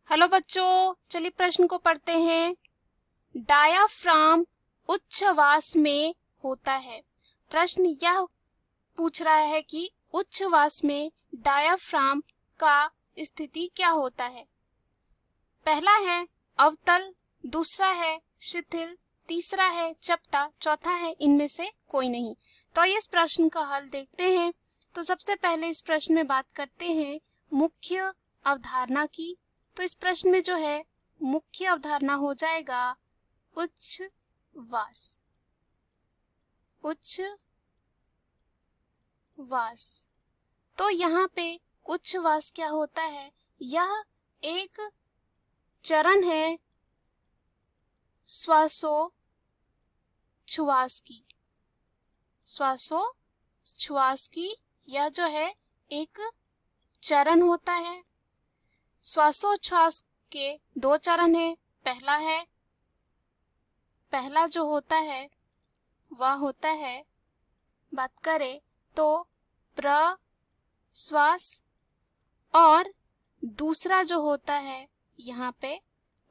Hello बच्चों, चलिए प्रश्न को पढ़ते हैं। डायाफ्राम उच्छ्वास में होता है। प्रश्न यह पूछ रहा है कि उच्छ्वास में डायाफ्राम का स्थिति क्या होता है। पहला है अवतल, दूसरा है शिथिल, तीसरा है चपटा, चौथा है इनमें से कोई नहीं। तो इस प्रश्न का हल देखते हैं। तो सबसे पहले इस प्रश्न में बात करते हैं मुख्य अवधारणा की। तो इस प्रश्न में जो है मुख्य अवधारणा हो जाएगा उच्छ्वास। उच्छ्वास। तो यहाँ पे उच्छ्वास क्या होता है? यह एक चरण है श्वासोच्छ्वास की। श्वासोच्छ्वास की यह जो है एक चरण होता है। श्वासोच्छ्वास के दो चरण है। पहला जो होता है वह होता है, बात करें तो प्रश्वास, और दूसरा जो होता है यहाँ पे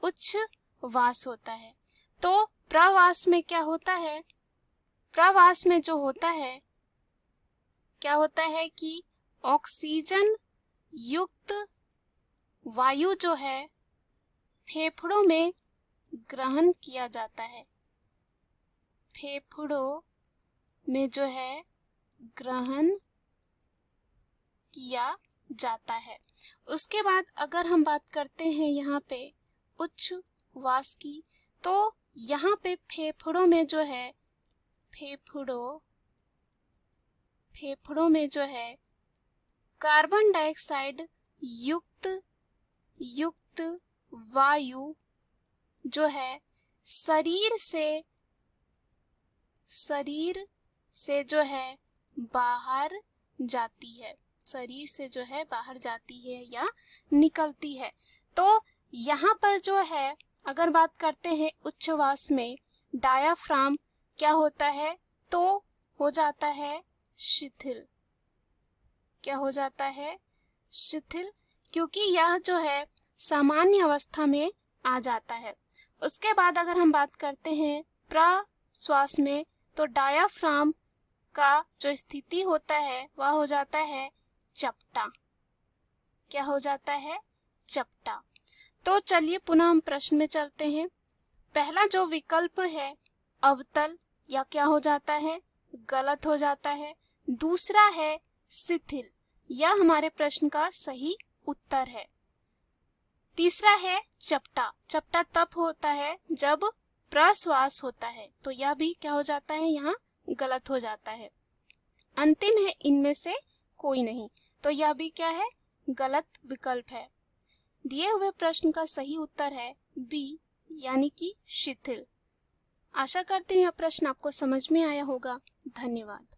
उच्छ्वास होता है। तो प्रवास में क्या होता है? प्रवास में जो होता है क्या होता है कि ऑक्सीजन युक्त वायु जो है फेफड़ों में ग्रहण किया जाता है। फेफड़ों में जो है ग्रहण किया जाता है। उसके बाद अगर हम बात करते हैं यहाँ पे उच्छ्वास की, तो यहाँ पे फेफड़ों में जो है फेफड़ों में जो है कार्बन डाइऑक्साइड युक्त वायु जो है शरीर से जो है बाहर जाती है। शरीर से जो है बाहर जाती है या निकलती है। तो यहाँ पर जो है अगर बात करते हैं उच्छ्वास में डायाफ्राम क्या होता है, तो हो जाता है शिथिल। क्या हो जाता है? शिथिल, क्योंकि यह जो है सामान्य अवस्था में आ जाता है। उसके बाद अगर हम बात करते हैं प्रश्वास में, तो डायाफ्राम का जो स्थिति होता है वह हो जाता है चपटा। क्या हो जाता है? चपटा। तो चलिए पुनः हम प्रश्न में चलते हैं। पहला जो विकल्प है अवतल, या क्या हो जाता है? गलत हो जाता है। दूसरा है शिथिल, यह हमारे प्रश्न का सही उत्तर है। तीसरा है चपटा। चपटा तब होता है जब प्रश्वास होता है, तो यह भी क्या हो जाता है? यहाँ गलत हो जाता है। अंतिम है इनमें से कोई नहीं, तो यह भी क्या है? गलत विकल्प है। दिए हुए प्रश्न का सही उत्तर है बी, यानी कि शिथिल। आशा करते हैं यह प्रश्न आपको समझ में आया होगा। धन्यवाद।